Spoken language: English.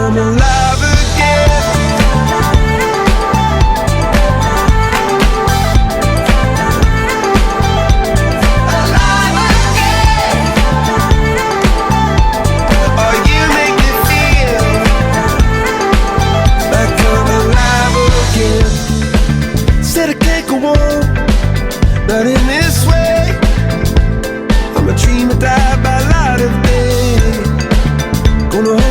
come alive again. Alive again. Oh, you make me feel like I'm alive again. Said I can't go on, not in this way. I'm a dreamer, die by light of day. Gonna hold